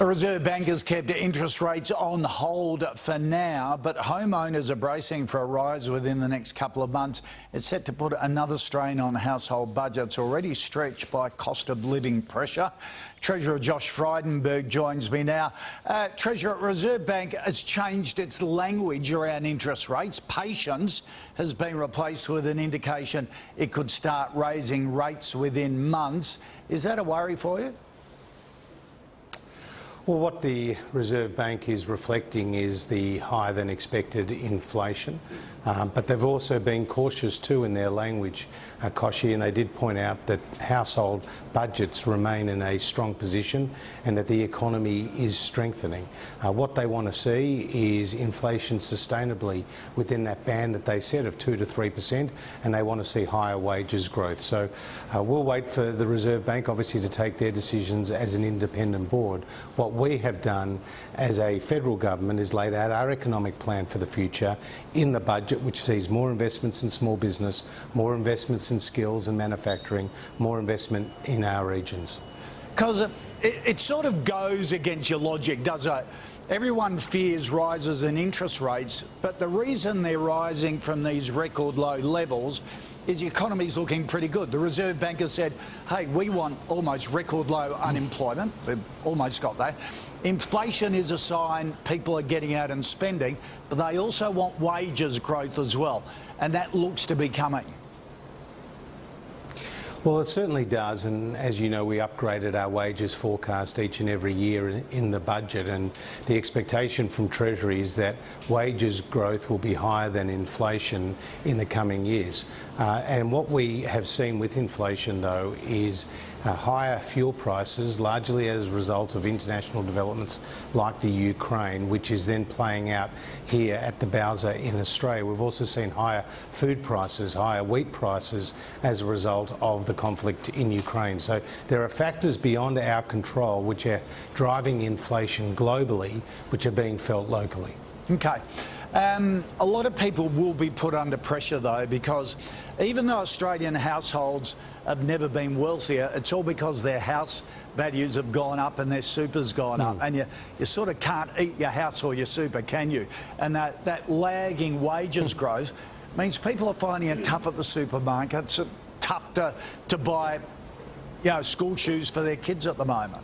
The Reserve Bank has kept interest rates on hold for now, but homeowners are bracing for a rise within the next couple of months. It's set to put another strain on household budgets already stretched by cost of living pressure. Treasurer Josh Frydenberg joins me now. Treasurer, Reserve Bank has changed its language around interest rates. Patience has been replaced with an indication it could start raising rates within months. Is that a worry for you? Well, what the Reserve Bank is reflecting is the higher than expected inflation, but they've also been cautious too in their language, Koch, and they did point out that household budgets remain in a strong position and that the economy is strengthening. What they want to see is inflation sustainably within that band that they set of 2 to 3%, and they want to see higher wages growth. So we'll wait for the Reserve Bank obviously to take their decisions as an independent board. What we have done as a federal government is laid out our economic plan for the future in the budget, which sees more investments in small business, more investments in skills and manufacturing, more investment in our regions. Because it sort of goes against your logic, does it? Everyone fears rises in interest rates, but the reason they're rising from these record low levels is the economy's looking pretty good. The Reserve Bank has said, hey, we want almost record low unemployment. We've almost got that. Inflation is a sign people are getting out and spending, but they also want wages growth as well, and that looks to be coming. Well, it certainly does, and as you know, we upgraded our wages forecast each and every year in the budget, and the expectation from Treasury is that wages growth will be higher than inflation in the coming years. And what we have seen with inflation, though, is higher fuel prices, largely as a result of international developments like the Ukraine, which is then playing out here at the Bowser in Australia. We've also seen higher food prices, higher wheat prices as a result of the conflict in Ukraine. So there are factors beyond our control which are driving inflation globally, which are being felt locally. Okay. A lot of people will be put under pressure, though, because even though Australian households have never been wealthier, it's all because their house values have gone up and their super's gone up. And you sort of can't eat your house or your super, can you? And that lagging wages growth means people are finding it tough at the supermarkets, tough to buy, school shoes for their kids at the moment.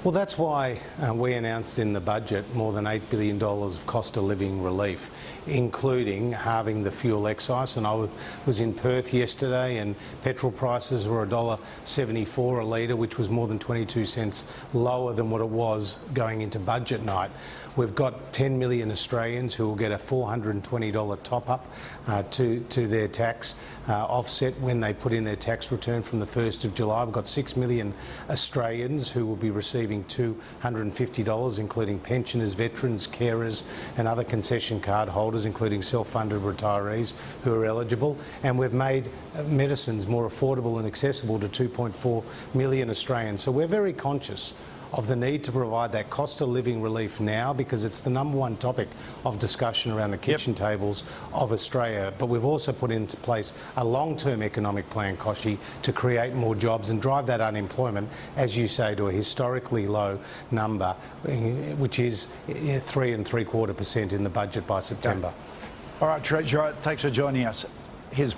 Well, that's why we announced in the budget more than $8 billion of cost of living relief, including halving the fuel excise. And I was in Perth yesterday, and petrol prices were $1.74 a litre, which was more than 22 cents lower than what it was going into budget night. We've got 10 million Australians who will get a $420 top-up to their tax offset when they put in their tax return from the 1st of July. We've got 6 million Australians who will be receiving $250, including pensioners, veterans, carers and other concession card holders, including self-funded retirees who are eligible. And we've made medicines more affordable and accessible to 2.4 million Australians. So we're very conscious of the need to provide that cost of living relief now, because it's the #1 topic of discussion around the kitchen tables of Australia. But we've also put into place a long-term economic plan, Kochie, to create more jobs and drive that unemployment, as you say, to a historically low number, which is 3.75% in the budget by September. All right, Treasurer, thanks for joining us. Here's